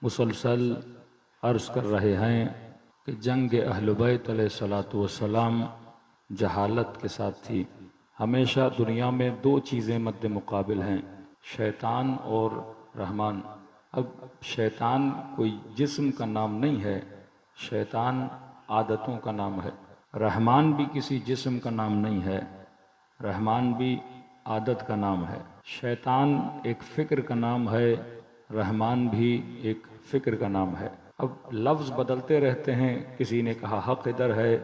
مسلسل عرض کر رہے ہیں کہ جنگ اہل بیت علیہ الصلوۃ والسلام جہالت کے ساتھ تھی۔ ہمیشہ دنیا میں دو چیزیں مد مقابل ہیں، شیطان اور رحمان۔ اب شیطان کوئی جسم کا نام نہیں ہے، شیطان عادتوں کا نام ہے۔ رحمان بھی کسی جسم کا نام نہیں ہے، رحمان بھی عادت کا نام ہے۔ شیطان ایک فکر کا نام ہے، رحمان بھی ایک فکر کا نام ہے۔ اب لفظ بدلتے رہتے ہیں، کسی نے کہا حق ادھر ہے،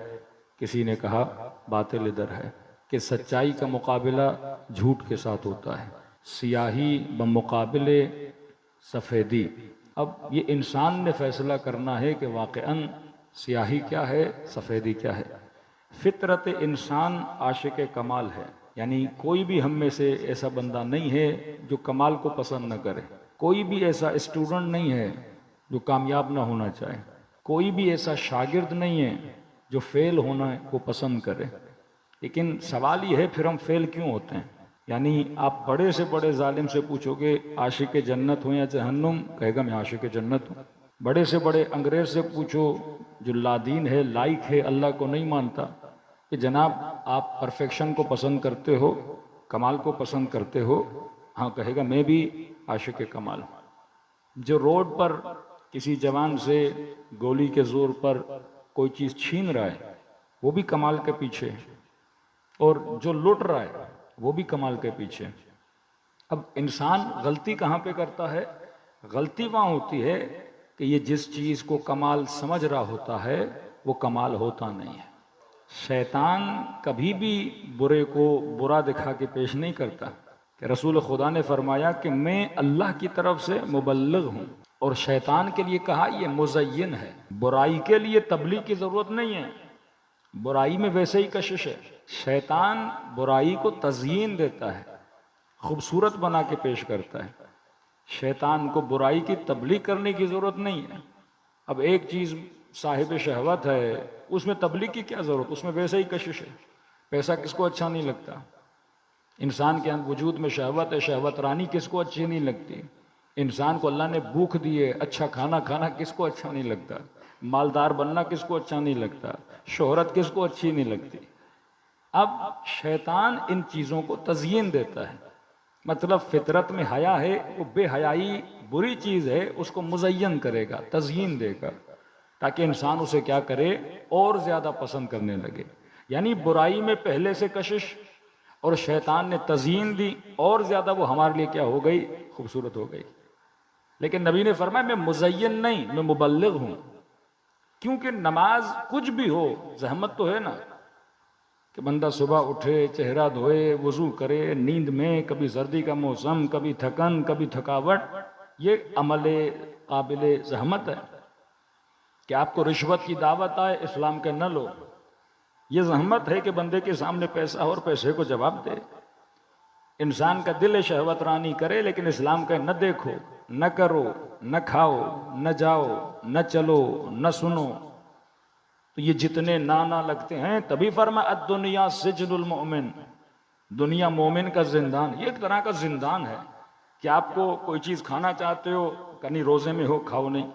کسی نے کہا باطل ادھر ہے، کہ سچائی کا مقابلہ جھوٹ کے ساتھ ہوتا ہے، سیاہی بمقابل سفیدی۔ اب یہ انسان نے فیصلہ کرنا ہے کہ واقعاً سیاہی کیا ہے، سفیدی کیا ہے۔ فطرت انسان عاشق کمال ہے، یعنی کوئی بھی ہم میں سے ایسا بندہ نہیں ہے جو کمال کو پسند نہ کرے، کوئی بھی ایسا اسٹوڈنٹ نہیں ہے جو کامیاب نہ ہونا چاہے، کوئی بھی ایسا شاگرد نہیں ہے جو فیل ہونا کو پسند کرے۔ لیکن سوال یہ ہے پھر ہم فیل کیوں ہوتے ہیں؟ یعنی آپ بڑے سے بڑے ظالم سے پوچھو گے عاشق جنت ہوں یا جہنم، کہے گا میں عاشق جنت ہوں۔ بڑے سے بڑے انگریز سے پوچھو جو لادین ہے، لائق ہے، اللہ کو نہیں مانتا، کہ جناب آپ پرفیکشن کو پسند کرتے ہو، کمال کو پسند کرتے ہو، ہاں کہے گا میں بھی عاشق کمال ہوں۔ جو روڈ پر کسی جوان سے گولی کے زور پر کوئی چیز چھین رہا ہے وہ بھی کمال کے پیچھے ہے، اور جو لٹ رہا ہے وہ بھی کمال کے پیچھے۔ اب انسان غلطی کہاں پہ کرتا ہے؟ غلطی وہاں ہوتی ہے کہ یہ جس چیز کو کمال سمجھ رہا ہوتا ہے وہ کمال ہوتا نہیں ہے۔ شیطان کبھی بھی برے کو برا دکھا کے پیش نہیں کرتا، کہ رسول خدا نے فرمایا کہ میں اللہ کی طرف سے مبلغ ہوں، اور شیطان کے لیے کہا یہ مزین ہے۔ برائی کے لیے تبلیغ کی ضرورت نہیں ہے، برائی میں ویسے ہی کشش ہے۔ شیطان برائی کو تزیین دیتا ہے، خوبصورت بنا کے پیش کرتا ہے۔ شیطان کو برائی کی تبلیغ کرنے کی ضرورت نہیں ہے۔ اب ایک چیز صاحب شہوت ہے، اس میں تبلیغ کی کیا ضرورت، اس میں ویسے ہی کشش ہے۔ پیسہ کس کو اچھا نہیں لگتا؟ انسان کے وجود میں شہوت ہے، شہوت رانی کس کو اچھی نہیں لگتی؟ انسان کو اللہ نے بھوک دی ہے، اچھا کھانا کھانا کس کو اچھا نہیں لگتا؟ مالدار بننا کس کو اچھا نہیں لگتا؟ شہرت کس کو اچھی نہیں لگتی؟ اب شیطان ان چیزوں کو تزیین دیتا ہے، مطلب فطرت میں حیا ہے، وہ بے حیائی بری چیز ہے، اس کو مزین کرے گا، تزیین دے گا، تاکہ انسان اسے کیا کرے، اور زیادہ پسند کرنے لگے۔ یعنی برائی میں پہلے سے کشش، اور شیطان نے تزیین دی، اور زیادہ وہ ہمارے لیے کیا ہو گئی، خوبصورت ہو گئی۔ لیکن نبی نے فرمایا میں مزین نہیں، میں مبلغ ہوں۔ کیونکہ نماز کچھ بھی ہو، زحمت تو ہے نا، کہ بندہ صبح اٹھے، چہرہ دھوئے، وضو کرے، نیند میں کبھی سردی کا موسم، کبھی تھکن، کبھی تھکاوٹ، یہ عمل قابل زحمت ہے۔ کہ آپ کو رشوت کی دعوت آئے، اسلام کے نہ لو، یہ زحمت ہے کہ بندے کے سامنے پیسہ اور پیسے کو جواب دے۔ انسان کا دل شہوت رانی کرے، لیکن اسلام کا نہ دیکھو، نہ کرو، نہ کھاؤ، نہ جاؤ، نہ چلو، نہ سنو، تو یہ جتنے نانا لگتے ہیں۔ تبھی فرمایا الدنیا سجن المؤمن، دنیا مومن کا زندان۔ یہ ایک طرح کا زندان ہے کہ آپ کو کوئی چیز کھانا چاہتے ہو، کہیں روزے میں ہو، کھاؤ نہیں۔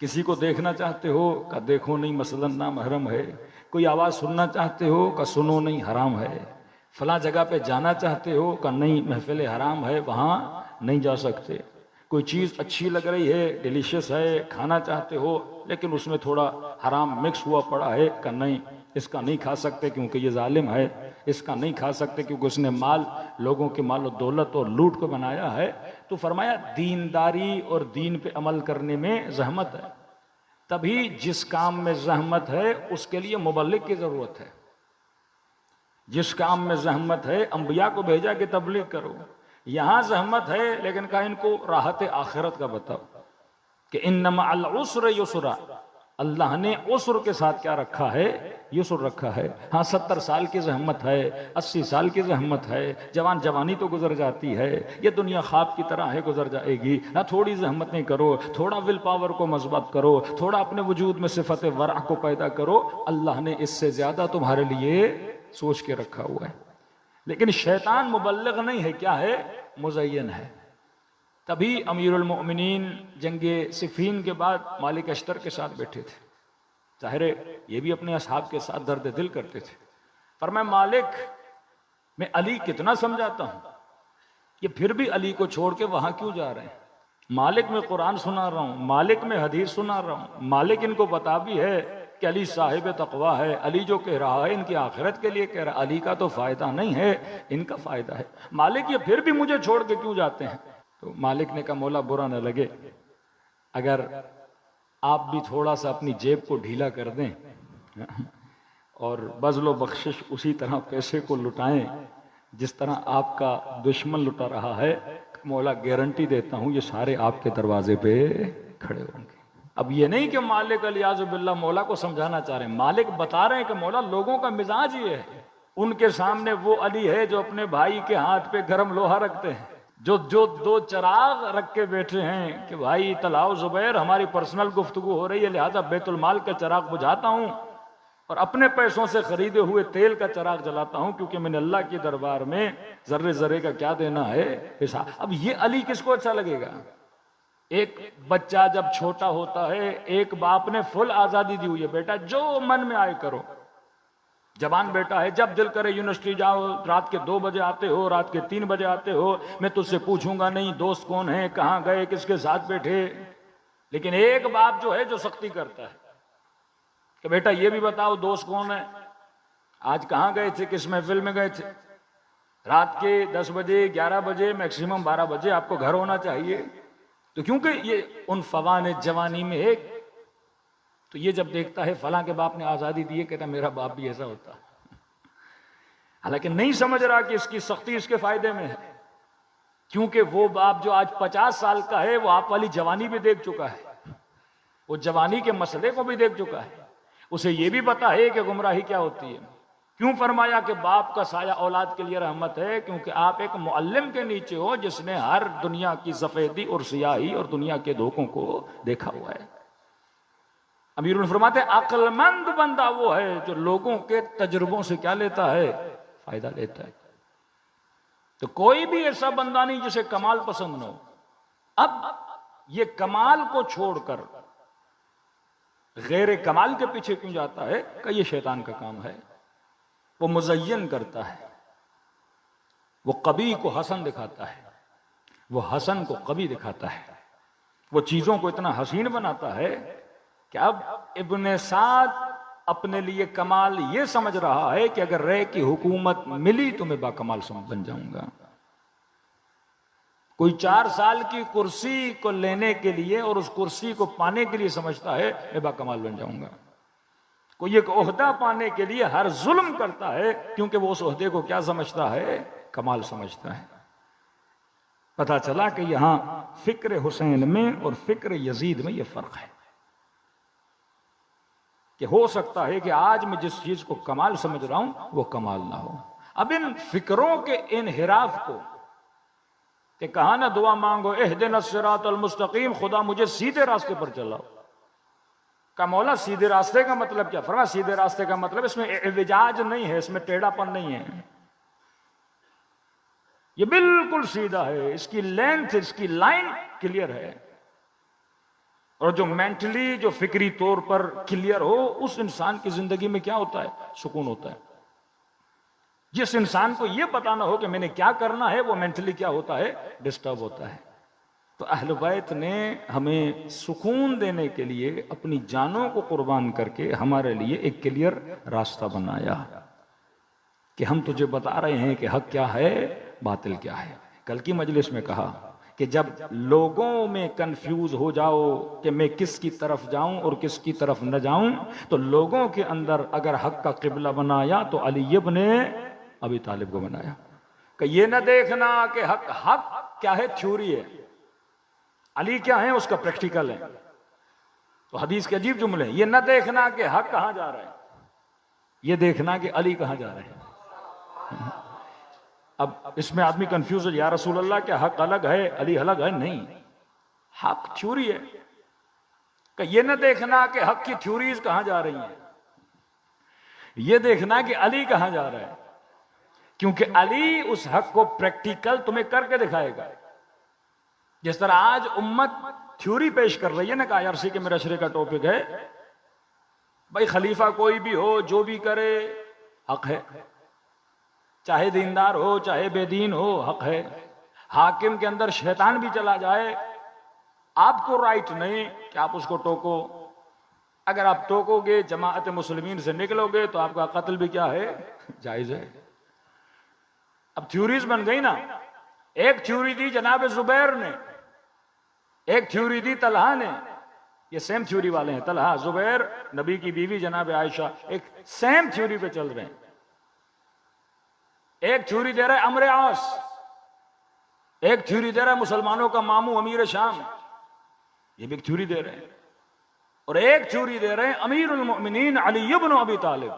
کسی کو دیکھنا چاہتے ہو، کہ دیکھو نہیں، مثلا نامحرم ہے۔ کوئی آواز سننا چاہتے ہو، کہ سنو نہیں، حرام ہے۔ فلاں جگہ پہ جانا چاہتے ہو، کہ نہیں، محفل حرام ہے، وہاں نہیں جا سکتے۔ کوئی چیز اچھی لگ رہی ہے، ڈیلیشیس ہے، کھانا چاہتے ہو، لیکن اس میں تھوڑا حرام مکس ہوا پڑا ہے، کہ نہیں، اس کا نہیں کھا سکتے کیونکہ یہ ظالم ہے، اس کا نہیں کھا سکتے کیونکہ اس نے مال، لوگوں کے مال و دولت اور لوٹ کو بنایا ہے۔ تو فرمایا دینداری اور دین پہ عمل کرنے میں زحمت ہے۔ تبھی جس کام میں زحمت ہے اس کے لیے مبلغ کی ضرورت ہے۔ جس کام میں زحمت ہے، انبیاء کو بھیجا کہ تبلیغ کرو۔ یہاں زحمت ہے، لیکن کہا ان کو راحت آخرت کا بتاؤ، کہ انما العسر یسرا، اللہ نے عسر کے ساتھ کیا رکھا ہے، یسر رکھا ہے۔ ہاں 70 سال کی زحمت ہے، 80 سال کی زحمت ہے، جوانی تو گزر جاتی ہے، یہ دنیا خواب کی طرح ہے، گزر جائے گی۔ ہاں تھوڑی زحمتیں کرو، تھوڑا ول پاور کو مضبوط کرو، تھوڑا اپنے وجود میں صفت ورع کو پیدا کرو، اللہ نے اس سے زیادہ تمہارے لیے سوچ کے رکھا ہوا ہے۔ لیکن شیطان مبلغ نہیں ہے، کیا ہے، مزین ہے۔ تبھی امیر المؤمنین جنگ صفین کے بعد مالک اشتر کے ساتھ بیٹھے تھے. ظاہر ہے یہ بھی اپنے اصحاب کے ساتھ درد دل کرتے تھے. فرمایا مالک میں علی کتنا سمجھاتا ہوں، یہ پھر بھی علی کو چھوڑ کے وہاں کیوں جا رہے ہیں؟ مالک میں قرآن سنا رہا ہوں، مالک میں حدیث سنا رہا ہوں، مالک ان کو پتا بھی ہے کہ علی صاحب تقویٰ ہے، علی جو کہہ رہا ہے ان کی آخرت کے لیے کہہ رہا ہے، علی کا تو فائدہ نہیں ہے ان کا فائدہ ہے، مالک یہ پھر بھی مجھے چھوڑ کے کیوں جاتے ہیں؟ تو مالک نے کہا مولا برا نہ لگے، اگر آپ بھی تھوڑا سا اپنی جیب کو ڈھیلا کر دیں اور بذل و بخشش اسی طرح پیسے کو لٹائیں جس طرح آپ کا دشمن لٹا رہا ہے، مولا گارنٹی دیتا ہوں یہ سارے آپ کے دروازے پہ کھڑے ہوں گے. اب یہ نہیں کہ مالک الیاذ باللہ مولا کو سمجھانا چاہ رہے ہیں، مالک بتا رہے ہیں کہ مولا لوگوں کا مزاج یہ ہے، ان کے سامنے وہ علی ہے جو اپنے بھائی کے ہاتھ پہ گرم لوہا رکھتے ہیں، جو دو چراغ رکھ کے بیٹھے ہیں کہ بھائی طلعو زبیر ہماری پرسنل گفتگو ہو رہی ہے لہذا بیت المال کا چراغ بجھاتا ہوں اور اپنے پیسوں سے خریدے ہوئے تیل کا چراغ جلاتا ہوں کیونکہ میں نے اللہ کے دربار میں ذرے ذرے کا کیا دینا ہے حساب. اب یہ علی کس کو اچھا لگے گا؟ ایک بچہ جب چھوٹا ہوتا ہے ایک باپ نے فل آزادی دی ہوئی ہے، بیٹا جو من میں آئے کرو. جوان بیٹا ہے جب دل کرے یونیورسٹی جاؤ، رات کے 2 بجے آتے ہو، رات کے 3 بجے آتے ہو، میں تجھ سے پوچھوں گا نہیں دوست کون ہیں، کہاں گئے، کس کے ساتھ بیٹھے. لیکن ایک باپ جو ہے جو سختی کرتا ہے کہ بیٹا یہ بھی بتاؤ دوست کون ہے، آج کہاں گئے تھے، کس محفل میں گئے تھے. رات کے 10 بجے 11 بجے میکسیمم 12 بجے آپ کو گھر ہونا چاہیے. تو کیونکہ یہ ان فوان جوانی میں ایک تو یہ جب دیکھتا ہے فلاں کے باپ نے آزادی دی ہے کہتا میرا باپ بھی ایسا ہوتا، حالانکہ نہیں سمجھ رہا کہ اس کی سختی اس کے فائدے میں ہے، کیونکہ وہ باپ جو آج 50 سال کا ہے وہ آپ والی جوانی بھی دیکھ چکا ہے، وہ جوانی کے مسئلے کو بھی دیکھ چکا ہے، اسے یہ بھی پتا ہے کہ گمراہی کیا ہوتی ہے. کیوں فرمایا کہ باپ کا سایہ اولاد کے لیے رحمت ہے؟ کیونکہ آپ ایک معلم کے نیچے ہو جس نے ہر دنیا کی سفیدی اور سیاہی اور دنیا کے دھوکوں کو دیکھا ہوا ہے. امیر فرماتے ہیں عقل مند بندہ وہ ہے جو لوگوں کے تجربوں سے کیا لیتا ہے؟ فائدہ لیتا ہے. تو کوئی بھی ایسا بندہ نہیں جسے کمال پسند نہ ہو. اب یہ کمال کو چھوڑ کر غیر کمال کے پیچھے کیوں جاتا ہے کہ یہ شیطان کا کام ہے. وہ مزین کرتا ہے، وہ قبیح کو حسن دکھاتا ہے، وہ حسن کو قبیح دکھاتا ہے، وہ چیزوں کو اتنا حسین بناتا ہے کہ اب ابن سعد اپنے لیے کمال یہ سمجھ رہا ہے کہ اگر رے کی حکومت ملی تو میں با کمال بن جاؤں گا. کوئی 4 سال کی کرسی کو لینے کے لیے اور اس کرسی کو پانے کے لیے سمجھتا ہے میں با کمال بن جاؤں گا. کوئی ایک عہدہ پانے کے لیے ہر ظلم کرتا ہے کیونکہ وہ اس عہدے کو کیا سمجھتا ہے؟ کمال سمجھتا ہے. پتہ چلا کہ یہاں فکر حسین میں اور فکر یزید میں یہ فرق ہے کہ ہو سکتا ہے کہ آج میں جس چیز کو کمال سمجھ رہا ہوں وہ کمال نہ ہو. اب ان فکروں کے انحراف کو کہ کہا نہ دعا مانگو اہدنا الصراط المستقیم، خدا مجھے سیدھے راستے پر چلاؤ. کہ مولا سیدھے راستے کا مطلب کیا؟ فرمایا سیدھے راستے کا مطلب اس میں اعوجاج نہیں ہے، اس میں ٹیڑھا پن نہیں ہے، یہ بالکل سیدھا ہے، اس کی لینتھ اس کی لائن کلیئر ہے. اور جو مینٹلی جو فکری طور پر کلیئر ہو اس انسان کی زندگی میں کیا ہوتا ہے؟ سکون ہوتا ہے. جس انسان کو یہ پتا نہ ہو کہ میں نے کیا کرنا ہے وہ مینٹلی کیا ہوتا ہے؟ ڈسٹرب ہوتا ہے. تو اہل بیت نے ہمیں سکون دینے کے لیے اپنی جانوں کو قربان کر کے ہمارے لیے ایک کلیئر راستہ بنایا کہ ہم تجھے بتا رہے ہیں کہ حق کیا ہے باطل کیا ہے. کل کی مجلس میں کہا کہ جب لوگوں میں کنفیوز ہو جاؤ کہ میں کس کی طرف جاؤں اور کس کی طرف نہ جاؤں تو لوگوں کے اندر اگر حق کا قبلہ بنایا تو علی ابن ابی طالب کو بنایا کہ یہ نہ دیکھنا کہ حق کیا ہے تھیوری ہے، علی کیا ہے اس کا پریکٹیکل ہے. تو حدیث کے عجیب جملے ہیں، یہ نہ دیکھنا کہ حق کہاں جا رہا ہے، یہ دیکھنا کہ علی کہاں جا رہے ہیں. اب اس میں آدمی کنفیوز ہو یا رسول اللہ کیا حق الگ ہے علی الگ ہے؟ نہیں، حق تھیوری ہے. کہ یہ نہ دیکھنا کہ حق کی تھیوریز کہاں جا رہی ہیں، یہ دیکھنا کہ علی کہاں جا رہا ہے، کیونکہ علی اس حق کو پریکٹیکل تمہیں کر کے دکھائے گا. جس طرح آج امت تھیوری پیش کر رہی ہے نا کہ IRC کے میرے کا ٹاپک ہے بھائی خلیفہ کوئی بھی ہو جو بھی کرے حق ہے، چاہے دیندار ہو چاہے بے دین ہو حق ہے، حاکم کے اندر شیطان بھی چلا جائے آپ کو رائٹ نہیں کہ آپ اس کو ٹوکو، اگر آپ ٹوکو گے جماعت مسلمین سے نکلو گے تو آپ کا قتل بھی کیا ہے، جائز ہے۔ اب تھیوریز بن گئی نا، ایک تھیوری دی جناب زبیر نے، ایک تھیوری دی طلحہ نے، یہ سیم تھیوری والے ہیں، طلحہ زبیر نبی کی بیوی جناب عائشہ ایک سیم تھیوری پہ چل رہے ہیں۔ ایک تھیوری دے رہا ہے عمرو عاص، ایک تھیوری دے رہا ہے مسلمانوں کا ماموں امیر شام، یہ بھی ایک تھیوری دے رہے ہیں، اور ایک تھیوری دے رہے ہیں امیر المؤمنین علی بن ابی طالب۔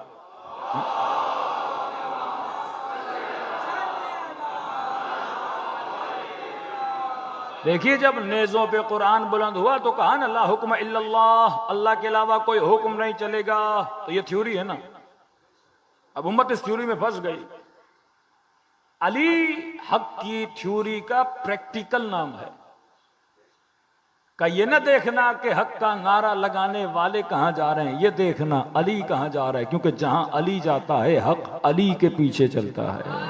دیکھیے جب نیزوں پہ قرآن بلند ہوا تو کہا نا لا حکم الا اللہ، اللہ کے علاوہ کوئی حکم نہیں چلے گا، تو یہ تھیوری ہے نا۔ اب امت اس تھیوری میں پھنس گئی۔ علی حق کی تھیوری کا پریکٹیکل نام ہے، کہ یہ نہ دیکھنا کہ حق کا نعرہ لگانے والے کہاں جا رہے ہیں، یہ دیکھنا علی کہاں جا رہا ہے، کیونکہ جہاں علی جاتا ہے حق علی کے پیچھے چلتا ہے۔